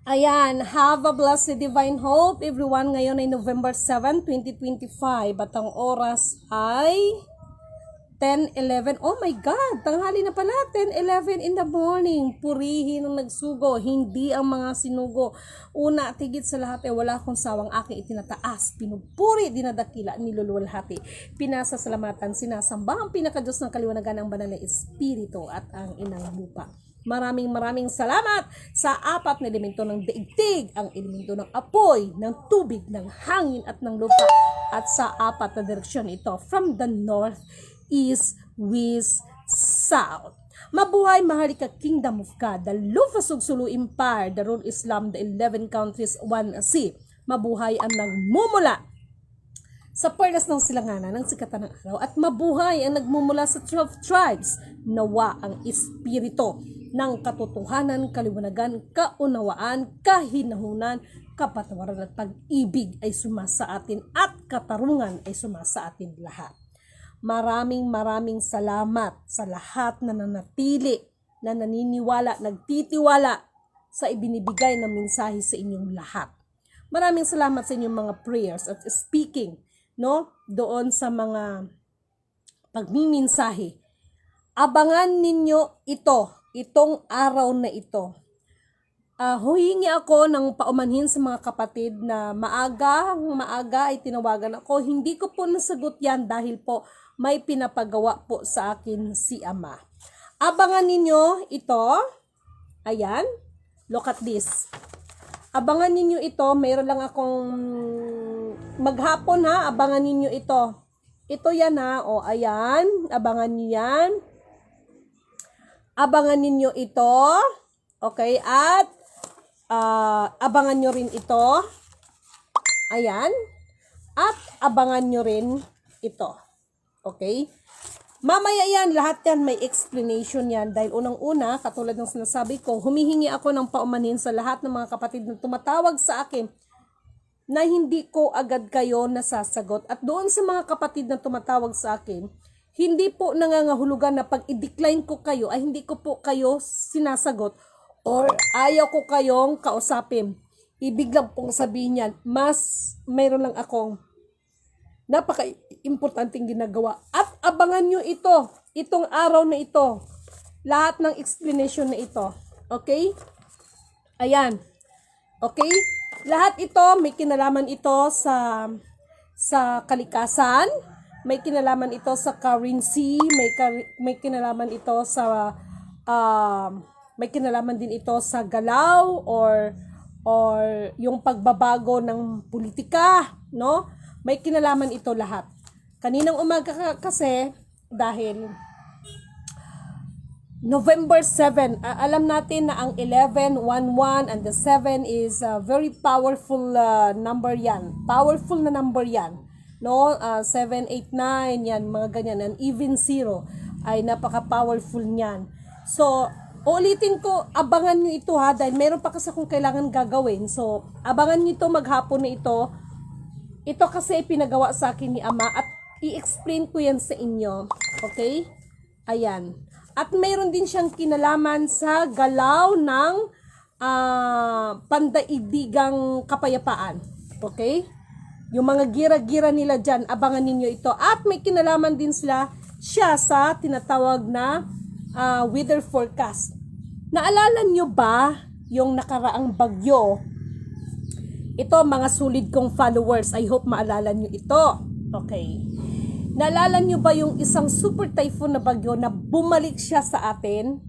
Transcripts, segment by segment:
Ayan, have a blessed divine hope everyone. Ngayon ay November 7, 2025 at ang oras ay 10:11. Oh my God, tanghali na pala, 10:11 in the morning. Purihin ang nagsugo, hindi ang mga sinugo. Una at higit sa lahat ay wala akong sawang aking itinataas, pinupuri, dinadakila, niluluwalhati, pinasasalamatan, sinasamba ang pinakadiyos ng kaliwanagan ng banal na espiritu at ang inang lupa. Maraming salamat sa apat na elemento ng daigdig, ang elemento ng apoy, ng tubig, ng hangin at ng lupa, at sa apat na direksyon ito, from the north, east, west, south. Mabuhay Maharlika Kingdom of God, the Lufasug Sulu Empire, the Rule Islam, the 11 countries, 1 sea. Mabuhay ang nagmumula sa perlas ng silanganan ng sikatan ng araw, at mabuhay ang nagmumula sa 12 tribes. Nawa ang espiritu ng katotohanan, kaliwanagan, kaunawaan, kahinahunan, kapatawaran at pag-ibig ay sumasa atin, at katarungan ay sumasa atin lahat. Maraming salamat sa lahat na nanatili, na naniniwala, nagtitiwala sa ibinibigay na mensahe sa inyong lahat. Maraming salamat sa inyong mga prayers at speaking, doon sa mga pagmiminsahe. Abangan ninyo itong araw na ito. Huhingi ako ng paumanhin sa mga kapatid na maaga ay tinawagan ako. Hindi ko po nasagot yan dahil po may pinapagawa po sa akin si Ama. Abangan ninyo ito. Ayan. Look at this. Abangan ninyo ito. Mayroon lang akong maghapon ha. Abangan ninyo ito. Ito yan ha. O ayan. Abangan niyo yan. Abangan ninyo ito. Okay, at abangan nyo rin ito. Ayan. At abangan nyo rin ito. Okay? Mamaya yan, lahat yan may explanation yan. Dahil unang-una, katulad ng sinasabi ko, humihingi ako ng paumanhin sa lahat ng mga kapatid na tumatawag sa akin na hindi ko agad kayo nasasagot. At doon sa mga kapatid na tumatawag sa akin, hindi po nangangahulugan na pag i-decline ko kayo ay hindi ko po kayo sinasagot or ayaw ko kayong kausapin. Ibig lang pong sabihin yan, mayroon lang akong napaka-importanting ginagawa. At abangan nyo ito, itong araw na ito, lahat ng explanation na ito. Okay? Ayan. Okay? Lahat ito, may kinalaman ito sa kalikasan, may kinalaman ito sa currency, may kinalaman ito sa may kinalaman din ito sa galaw or yung pagbabago ng politika, no? May kinalaman ito lahat. Kaninang umaga kasi dahil November 7, alam natin na ang 11, 11 and the 7 is a very powerful number yan. Powerful na number yan. No, 7, 8, 9, yan, mga ganyan, and even 0 ay napaka-powerful niyan. So, ulitin ko, abangan nyo ito ha, dahil meron pa kasi akong kailangan gagawin. So, abangan nyo ito maghapon na ito. Ito kasi pinagawa sa akin ni Ama at i-explain ko yan sa inyo. Okay? Ayan. At meron din siyang kinalaman sa galaw ng pandaidigang kapayapaan. Okay? Yung mga gira-gira nila dyan, abangan ninyo ito. At may kinalaman din siya sa tinatawag na weather forecast. Naalala nyo ba yung nakaraang bagyo? Ito, mga solid kong followers. I hope maalala nyo ito. Okay. Naalala nyo ba yung isang super typhoon na bagyo na bumalik siya sa atin?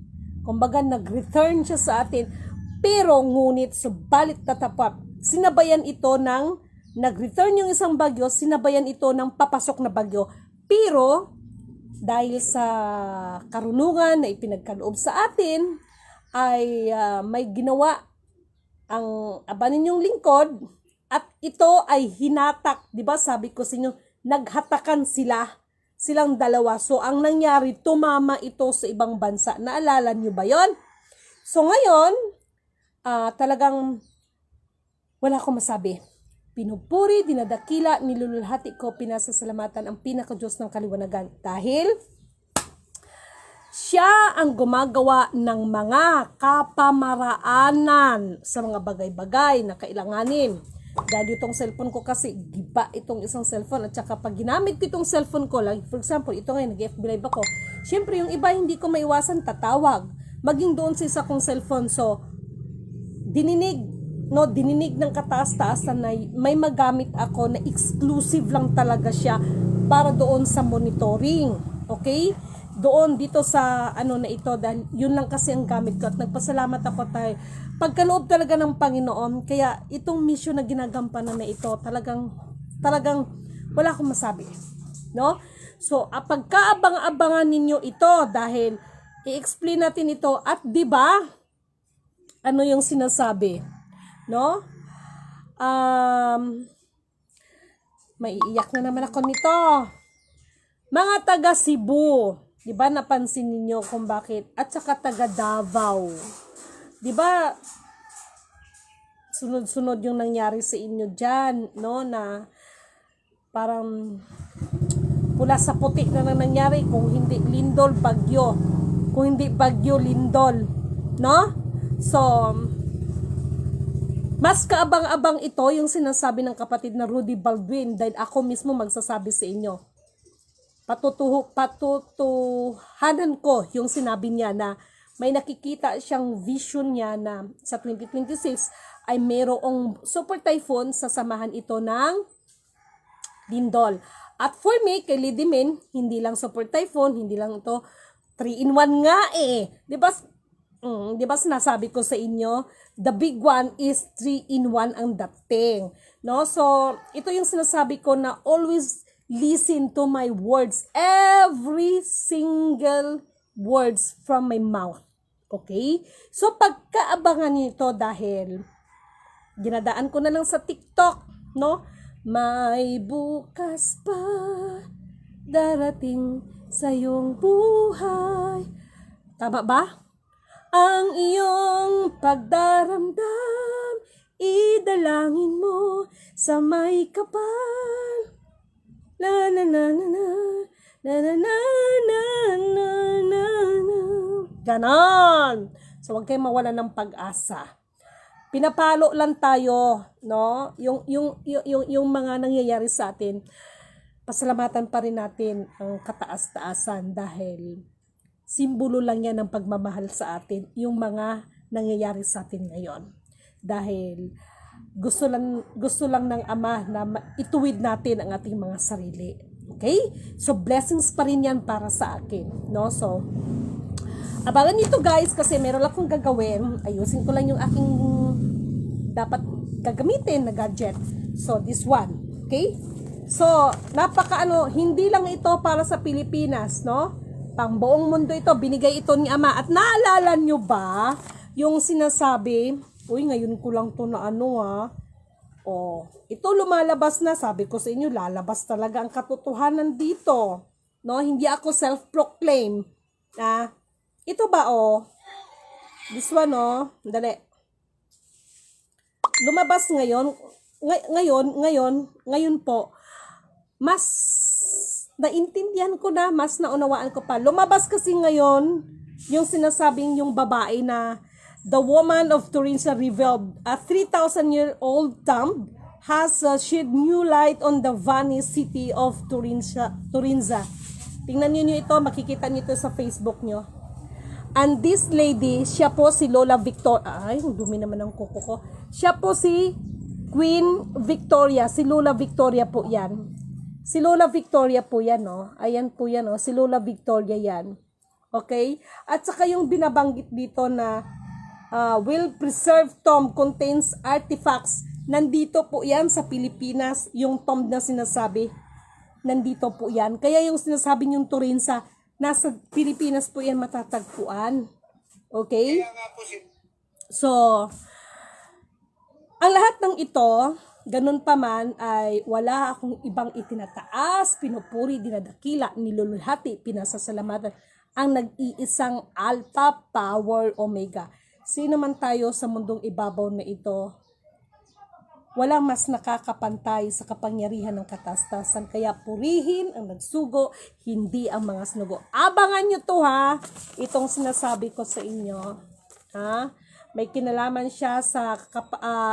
Kumbaga, nag-return siya sa atin. Pero ngunit, subalit tatapat, sinabayan ito ng nag-return yung isang bagyo, sinabayan ito ng papasok na bagyo. Pero, dahil sa karunungan na ipinagkaloob sa atin, ay may ginawa ang aba ninyong lingkod, at ito ay hinatak. Diba sabi ko sa inyo, naghatakan silang dalawa. So, ang nangyari, tumama ito sa ibang bansa. Naalala nyo ba yon? So, ngayon, talagang wala akong masabi. Pinupuri, dinadakila, nilululhati ko, pinasasalamatan ang pinaka-Diyos ng kaliwanagan. Dahil Siya ang gumagawa ng mga kapamaraanan sa mga bagay-bagay na kailanganin. Dahil itong cellphone ko kasi, giba itong isang cellphone. At saka pag ginamit ko itong cellphone ko, like for example, ito ngayon, nag-FB live ako. Siyempre, yung iba hindi ko maiwasan tatawag. Maging doon sa isa kong cellphone. So, dininig ng kataas-taasan na may magamit ako na exclusive lang talaga siya para doon sa monitoring. Okay? Doon dito sa na ito, dahil yun lang kasi ang gamit ko at nagpasalamat ako tayo pagkaloob talaga ng Panginoon. Kaya itong mission na ginagampanan na ito talagang wala akong masabi, no? So pagkaabang-abangan ninyo ito dahil i-explain natin ito at 'di ba ano yung sinasabi, no? Maiiyak na naman ako nito. Mga taga Cebu, 'di ba napansin niyo kung bakit? At saka taga Davao. 'Di ba? Sunod-sunod yung nangyari sa inyo diyan, no, na parang pula sa puti na nangyari kung hindi lindol bagyo. Kung hindi bagyo lindol, no? So mas kaabang-abang ito yung sinasabi ng kapatid na Rudy Baldwin dahil ako mismo magsasabi sa inyo. Patutuhanan ko yung sinabi niya na may nakikita siyang vision niya na sa 2026 ay mayroong super typhoon, sasamahan ito ng lindol. At for me, kay Lady Min, hindi lang super typhoon, hindi lang ito 3-in-1 nga eh. 'Di ba? 'Di ba sinasabi ko sa inyo, the big one is 3-in-1 ang dating. No? So, ito yung sinasabi ko na always listen to my words. Every single words from my mouth. Okay? So, pagkaabangan nito dahil ginadaan ko na lang sa TikTok, no? May bukas pa darating sa iyong buhay. Tama ba? Ang iyong pagdaramdam, idalangin mo sa may kapal. La la la la la la la la la la la la. Ganon. So, huwag kayong mawala ng pag-asa. Pinapalo lang tayo, no? Yung mga nangyayari sa atin, pasalamatan pa rin natin ang kataas-taasan dahil simbolo lang yan ng pagmamahal sa atin, yung mga nangyayari sa atin ngayon. Dahil gusto lang ng Ama na ituwid natin ang ating mga sarili. Okay? So, blessings pa rin yan para sa akin, no? So, abangan nyo ito guys kasi meron lang akong gagawin. Ayusin ko lang yung aking dapat gagamitin na gadget. So, this one. Okay? So, hindi lang ito para sa Pilipinas, no? Pang buong mundo ito, binigay ito ni Ama. At naalala nyo ba yung sinasabi, ngayon ko lang to na ito lumalabas na, sabi ko sa inyo, lalabas talaga ang katotohanan dito. No? Hindi ako self-proclaim. Ito ba, this one, dali. Lumabas ngayon po, mas naintindihan ko na, mas naunawaan ko pa. Lumabas kasi ngayon, yung sinasabing yung babae na the woman of Turinza revealed a 3,000-year-old tomb has shed new light on the vanished city of Turinza. Tingnan niyo ito, makikita niyo ito sa Facebook niyo. And this lady, siya po si Lola Victoria. Ay, dumi naman ang kuko ko. Siya po si Queen Victoria. Si Lola Victoria po yan. Si Lola Victoria po yan, no? Ayan po yan, no? Si Lola Victoria yan. Okay? At saka yung binabanggit dito na will preserve tomb contains artifacts. Nandito po yan sa Pilipinas. Yung tomb na sinasabi, nandito po yan. Kaya yung sinasabi niyong Turinza, nasa Pilipinas po yan matatagpuan. Okay? So, ang lahat ng ito, ganun pa man, ay wala akong ibang itinataas, pinupuri, dinadakila, niluluhati, pinasasalamatan ang nag-iisang Alpha, Power, Omega. Sino man tayo sa mundong ibabaw na ito, walang mas nakakapantay sa kapangyarihan ng katastasan. Kaya purihin ang nagsugo, hindi ang mga sinugo. Abangan nyo to ha, itong sinasabi ko sa inyo. Ha? May kinalaman siya sa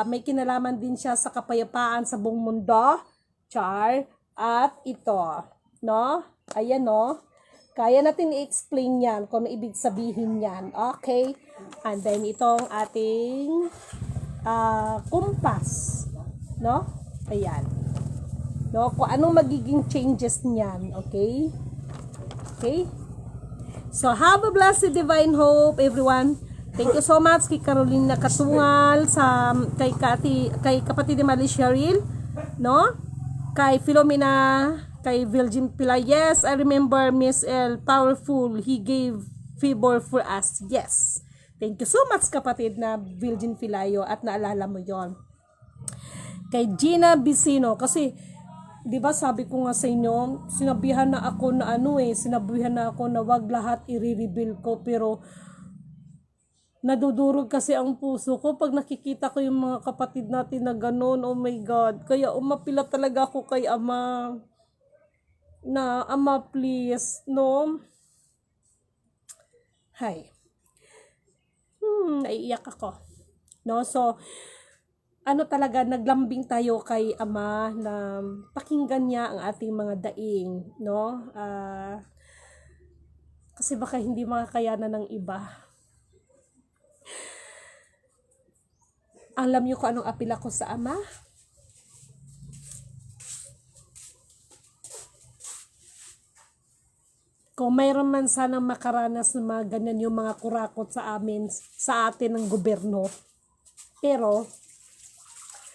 may kinalaman din siya sa kapayapaan sa buong mundo. Char. At ito, no? Ayan, no? Kaya natin i-explain yan kung ano ibig sabihin yan. Okay? And then itong ating kumpas. No? Ayan. No? Kung anong magiging changes niyan. Okay? Okay? So, have a blessed divine hope, everyone. Thank you so much kay Carolina Katungal, kay kapatid ni Mali Cheryl, no? Kay Philomena, kay Virgin Pilay. Yes, I remember Miss L. Powerful. He gave favor for us. Yes. Thank you so much kapatid na Virgin Pilayo at naalala mo yon. Kay Gina Vicino, kasi 'di ba sabi ko nga sa inyo, sinabihan na ako na sinabihan na ako na wag lahat i-reveal ko, pero nadudurog kasi ang puso ko pag nakikita ko yung mga kapatid natin na ganun. Oh my God. Kaya umapila talaga ako kay Ama na, Ama please, no? Hay. Naiiyak ako. No? So, ano talaga, naglambing tayo kay Ama na pakinggan niya ang ating mga daing, no? Kasi baka hindi makakayanan ng iba. Alam niyo kung anong apila ko sa Ama? Kung mayroon man sanang makaranas ng mga ganyan yung mga kurakot sa amin, sa atin ng gobyerno. Pero,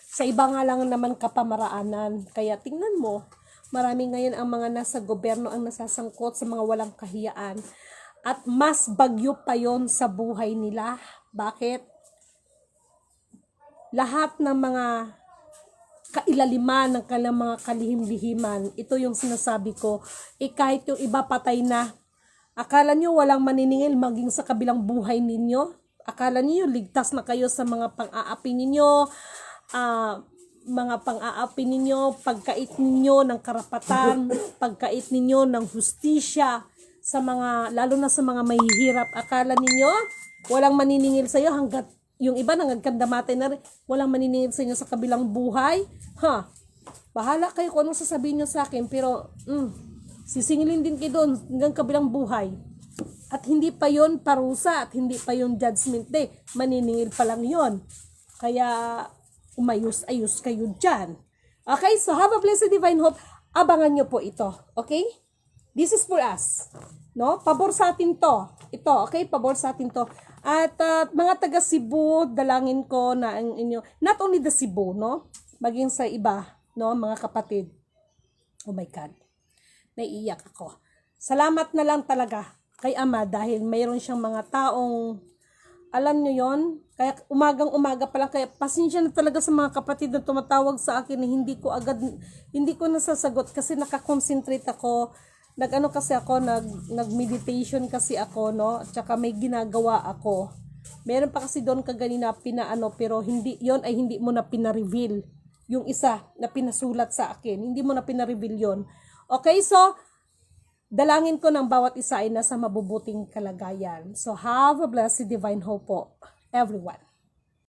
sa iba nga lang naman kapamaraanan. Kaya tingnan mo, marami ngayon ang mga nasa gobyerno ang nasasangkot sa mga walang kahiyaan. At mas bagyo pa yon sa buhay nila. Bakit? Lahat ng mga kailaliman ng kanilang mga kalihim-lihiman, ito yung sinasabi ko, kahit yung iba patay na, akala nyo walang maniningil maging sa kabilang buhay ninyo? Akala nyo ligtas na kayo sa mga pang-aapi ninyo, pagkait ninyo ng karapatan, pagkait ninyo ng hustisya, sa mga, lalo na sa mga mahihirap. Akala ninyo walang maniningil sa iyo hanggat yung iba nangagkandamatay na rin, walang maniningil sa inyo sa kabilang buhay. Bahala kayo kung anong sasabihin nyo sa akin, pero sisingilin din kayo doon hanggang kabilang buhay. At hindi pa yon parusa, at hindi pa yon judgment day. Maniningil pa lang yon. Kaya umayos-ayos kayo dyan. Okay, so have a blessed divine hope. Abangan nyo po ito. Okay? This is for us. No? Pabor sa atin to. Ito, okay? Pabor sa atin to. At mga taga Cebu, dalangin ko na ang inyo, not only the Cebu, no? Maging sa iba, no? Mga kapatid. Oh my God. Naiiyak ako. Salamat na lang talaga kay Ama dahil mayroon siyang mga taong, alam nyo yon, kaya umagang-umaga pa lang, kaya pasensya na talaga sa mga kapatid na tumatawag sa akin na hindi ko nasasagot kasi nakakonsentrate ako. Nag-meditation kasi ako, no? At saka may ginagawa ako. Meron pa kasi doon kaganina pero hindi mo na pina-reveal. Yung isa na pinasulat sa akin, hindi mo na pina-reveal yon. Okay, so dalangin ko ng bawat isa ay nasa mabubuting kalagayan. So have a blessed divine hope po, everyone.